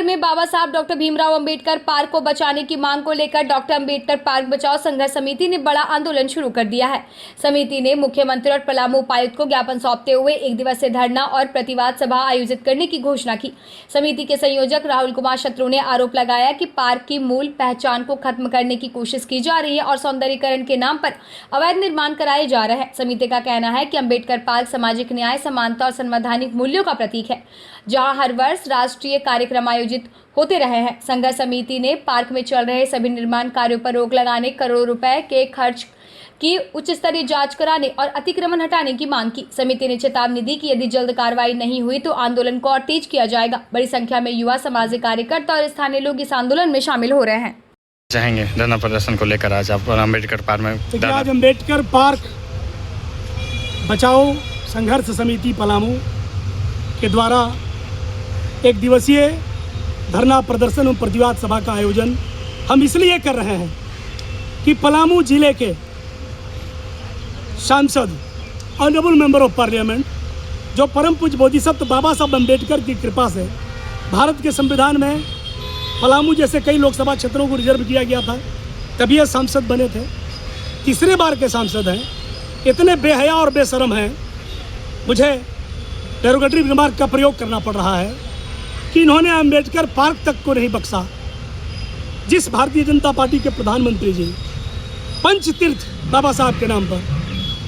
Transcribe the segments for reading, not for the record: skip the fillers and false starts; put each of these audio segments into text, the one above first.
भर में बाबा साहब डॉक्टर भीमराव अंबेडकर पार्क को बचाने की मांग को लेकर डॉक्टर अंबेडकर पार्क बचाओ संघर्ष समिति ने बड़ा आंदोलन शुरू कर दिया है। समिति ने मुख्यमंत्री और पलामू उपायुक्त को ज्ञापन सौंपते हुए एक दिवसीय धरना और प्रतिवाद सभा आयोजित करने की घोषणा की। समिति के संयोजक राहुल कुमार शत्रु ने आरोप लगाया कि पार्क की मूल पहचान को खत्म करने की कोशिश की जा रही है और सौंदर्यीकरण के नाम पर अवैध निर्माण कराए जा रहे हैं। समिति का कहना है कि अंबेडकर पार्क सामाजिक न्याय, समानता और संवैधानिक मूल्यों का प्रतीक है, जहां हर वर्ष राष्ट्रीय कार्यक्रम आयोजित होते रहे हैं। संघर्ष समिति ने पार्क में चल रहे सभी निर्माण कार्यों पर रोक लगाने, करोड़ों रुपए के खर्च की उच्च स्तरीय जांच कराने और अतिक्रमण हटाने की मांग की। समिति ने चेतावनी दी कि यदि जल्द कार्रवाई नहीं हुई तो आंदोलन को और तेज किया जाएगा। बड़ी संख्या में युवा, सामाजिक कार्यकर्ता और स्थानीय लोग इस आंदोलन में शामिल हो रहे हैं। चाहेंगे धरना प्रदर्शन को लेकर आज आप अम्बेडकर पार्क में? आज अम्बेडकर पार्क बचाओ संघर्ष समिति पलामू के द्वारा एक दिवसीय धरना प्रदर्शन एवं प्रतिवाद सभा का आयोजन हम इसलिए कर रहे हैं कि पलामू जिले के सांसद, ऑनरेबल मेंबर ऑफ पार्लियामेंट, जो परम पूज्य बोधिसत्व बाबा साहब अम्बेडकर की कृपा से भारत के संविधान में पलामू जैसे कई लोकसभा क्षेत्रों को रिजर्व किया गया था, तभी ये सांसद बने थे। तीसरे बार के सांसद हैं, इतने बेहया और बेशरम हैं, मुझे डेरोगेटरी रिमार्क का प्रयोग करना पड़ रहा है कि इन्होंने अम्बेडकर पार्क तक को नहीं बख्शा। जिस भारतीय जनता पार्टी के प्रधानमंत्री जी पंचतीर्थ बाबा साहब के नाम पर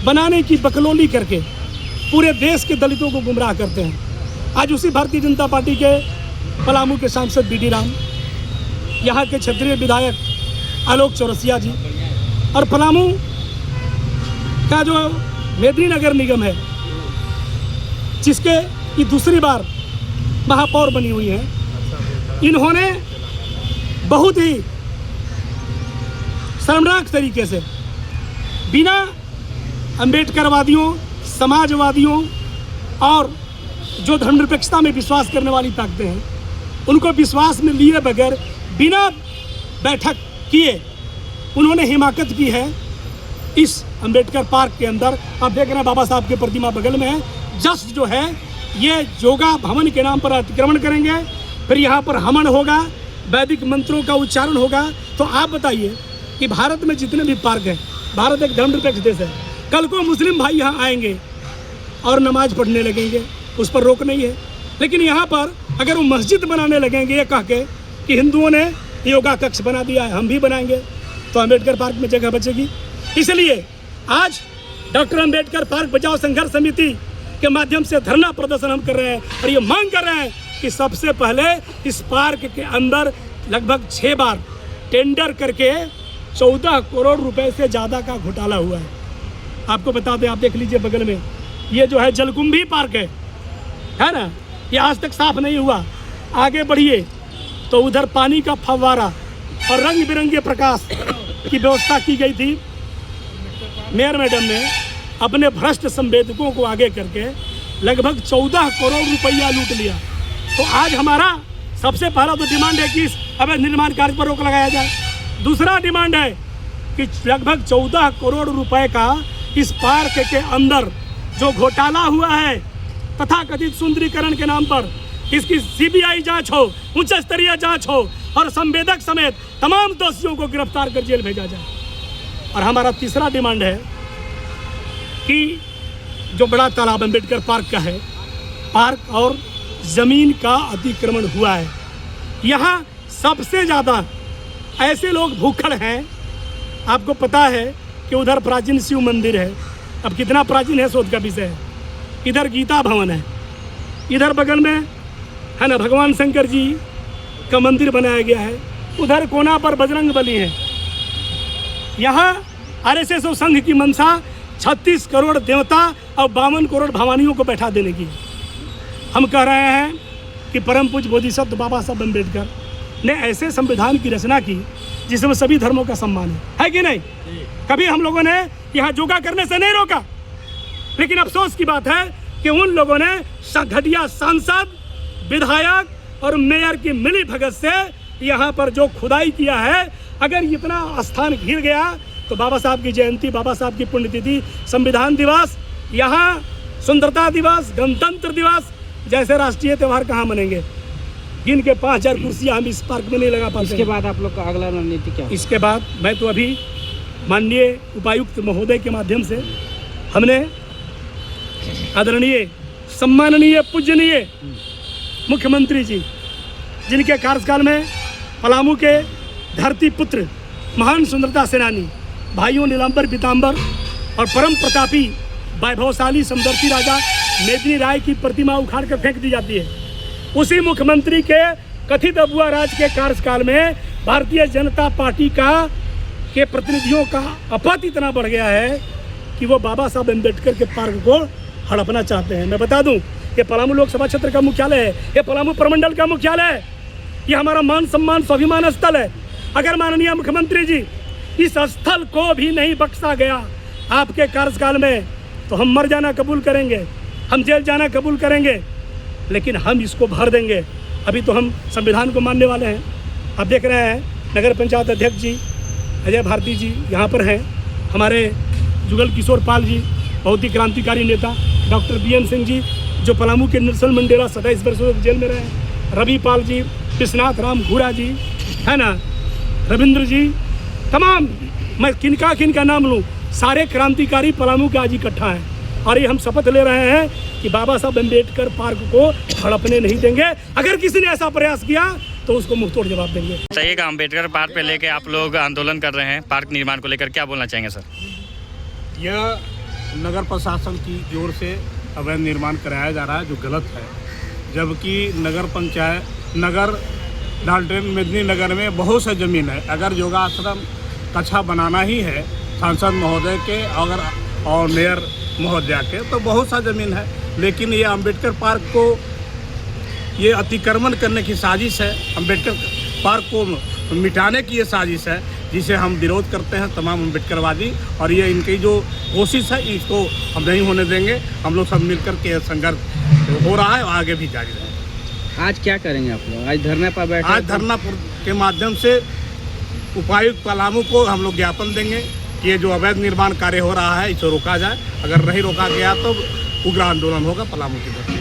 बनाने की बकलोली करके पूरे देश के दलितों को गुमराह करते हैं, आज उसी भारतीय जनता पार्टी के पलामू के सांसद बी डी राम, यहाँ के क्षेत्रीय विधायक आलोक चौरसिया जी और पलामू का जो मेदिनी नगर निगम है, जिसके ये दूसरी बार महापौर बनी हुई है, इन्होंने बहुत ही शर्मनाक तरीके से बिना अम्बेडकरवादियों, समाजवादियों और जो धर्मनिरपेक्षता में विश्वास करने वाली ताकतें हैं, उनको विश्वास में लिए बगैर बिना बैठक किए उन्होंने हिमाकत की है इस अम्बेडकर पार्क के अंदर। आप देख रहे हैं बाबा साहब की प्रतिमा बगल में है। जस्ट जो है ये योगा भवन के नाम पर अतिक्रमण करेंगे, फिर यहाँ पर हवन होगा, वैदिक मंत्रों का उच्चारण होगा। तो आप बताइए कि भारत में जितने भी पार्क हैं, भारत एक धर्मनिरपेक्ष देश है, कल को मुस्लिम भाई यहाँ आएंगे और नमाज पढ़ने लगेंगे, उस पर रोक नहीं है। लेकिन यहाँ पर अगर वो मस्जिद बनाने लगेंगे ये कह के कि हिंदुओं ने योगा कक्ष बना दिया है, हम भी बनाएंगे, तो अम्बेडकर पार्क में जगह बचेगी। इसलिए आज डॉक्टर अम्बेडकर पार्क बचाओ संघर्ष समिति के माध्यम से धरना प्रदर्शन हम कर रहे हैं और ये मांग कर रहे हैं कि सबसे पहले इस पार्क के अंदर लगभग 6 बार टेंडर करके 14 करोड़ रुपए से ज़्यादा का घोटाला हुआ है। आपको बता दें, आप देख लीजिए बगल में ये जो है जलकुंभी पार्क है ना, ये आज तक साफ नहीं हुआ। आगे बढ़िए तो उधर पानी का फव्वारा और रंग बिरंगे प्रकाश की व्यवस्था की गई थी। मेयर मैडम ने अपने भ्रष्ट संवेदकों को आगे करके लगभग 14 करोड़ रुपया लूट लिया। तो आज हमारा सबसे पहला तो डिमांड है कि इस अवैध निर्माण कार्य पर रोक लगाया जाए। दूसरा डिमांड है कि लगभग 14 करोड़ रुपए का इस पार्क के अंदर जो घोटाला हुआ है तथाकथित सुंदरीकरण के नाम पर, इसकी सीबीआई जांच हो, उच्च स्तरीय जांच हो और संवेदक समेत तमाम दोषियों को गिरफ्तार कर जेल भेजा जाए। और हमारा तीसरा डिमांड है कि जो बड़ा तालाब अम्बेडकर पार्क का है, पार्क और ज़मीन का अतिक्रमण हुआ है, यहाँ सबसे ज़्यादा ऐसे लोग भूखड़ हैं। आपको पता है कि उधर प्राचीन शिव मंदिर है, अब कितना प्राचीन है शोध का विषय है। इधर गीता भवन है, इधर बगल में है ना भगवान शंकर जी का मंदिर बनाया गया है, उधर कोना पर बजरंग बली है। यहाँ आरएसएस और संघ की मंशा 36 करोड़ देवता और 52 करोड़ भवानियों को बैठा देने की। हम कह रहे हैं कि परम पूज्य बोधिसत्व बाबा साहब अम्बेडकर ने ऐसे संविधान की रचना की जिसमें सभी धर्मों का सम्मान है कि नहीं? कभी हम लोगों ने यहाँ योगा करने से नहीं रोका, लेकिन अफसोस की बात है कि उन लोगों ने घटिया सांसद, विधायक और मेयर की मिली भगत से यहाँ पर जो खुदाई किया है, अगर इतना स्थान घिर गया तो बाबा साहब की जयंती, बाबा साहब की पुण्यतिथि, संविधान दिवस, यहाँ स्वतंत्रता दिवस, गणतंत्र दिवस जैसे राष्ट्रीय त्यौहार कहाँ मनेंगे? गिन के 5000 कुर्सियाँ हम इस पार्क में नहीं लगा पाते। इसके बाद आप लोग का अगला रणनीति क्या होगा? इसके बाद मैं तो अभी माननीय उपायुक्त महोदय के माध्यम से हमने आदरणीय सम्माननीय पूजनीय मुख्यमंत्री जी, जिनके कार्यकाल में पलामू के धरती पुत्र, महान स्वतंत्रता सेनानी भाइयों नीलांबर पीताम्बर और परम प्रतापी वैभवशाली समदर्शी राजा मेदिनी राय की प्रतिमा उखाड़ कर फेंक दी जाती है। उसी मुख्यमंत्री के कथित अगुआ राज के कार्यकाल में भारतीय जनता पार्टी के प्रतिनिधियों का अपत इतना बढ़ गया है कि वो बाबा साहब अम्बेडकर के पार्क को हड़पना चाहते हैं। मैं बता दूं, ये पलामू लोकसभा क्षेत्र का मुख्यालय है, ये पलामू प्रमंडल का मुख्यालय है, ये हमारा मान सम्मान स्वाभिमान स्थल है। अगर माननीय मुख्यमंत्री जी इस स्थल को भी नहीं बख्शा गया आपके कार्यकाल में, तो हम मर जाना कबूल करेंगे, हम जेल जाना कबूल करेंगे, लेकिन हम इसको भर देंगे। अभी तो हम संविधान को मानने वाले हैं। आप देख रहे हैं नगर पंचायत अध्यक्ष जी अजय भारती जी यहाँ पर हैं, हमारे जुगल किशोर पाल जी बहुत ही क्रांतिकारी नेता, डॉक्टर BN सिंह जी जो पलामू के नेल्सन मंडेला 27 वर्षों तक जेल में रहे, रवि पाल जी, विश्वनाथ राम घूरा जी, है ना, रविंद्र जी, तमाम, मैं किनका नाम लूँ, सारे क्रांतिकारी पलामू के आज इकट्ठा हैं। और ये हम शपथ ले रहे हैं कि बाबा साहब अम्बेडकर पार्क को हड़पने नहीं देंगे। अगर किसी ने ऐसा प्रयास किया तो उसको मुंहतोड़ जवाब देंगे। चाहिएगा अम्बेडकर पार्क पे लेके आप लोग आंदोलन कर रहे हैं, पार्क निर्माण को लेकर क्या बोलना चाहेंगे सर? यह नगर प्रशासन की ओर से अवैध निर्माण कराया जा रहा है जो गलत है, जबकि नगर पंचायत नगर डाल्टन मेदिनी नगर में बहुत सा ज़मीन है। अगर योगाश्रम कक्षा बनाना ही है सांसद महोदय के और मेयर महोदया के, तो बहुत सा ज़मीन है, लेकिन ये अम्बेडकर पार्क को ये अतिक्रमण करने की साजिश है, अम्बेडकर पार्क को मिटाने की ये साजिश है, जिसे हम विरोध करते हैं तमाम अम्बेडकरवादी। और ये इनकी जो कोशिश है इसको हम नहीं होने देंगे। हम लोग सब मिलकर के संघर्ष हो रहा है और आगे भी जारी रहेगा। आज क्या करेंगे आप लोग? आज धरने पर बैठे? आज धरना के माध्यम से उपायुक्त पलामू को हम लोग ज्ञापन देंगे कि ये जो अवैध निर्माण कार्य हो रहा है इसे रोका जाए। अगर नहीं रोका गया तो उग्र आंदोलन होगा पलामू की तरफ।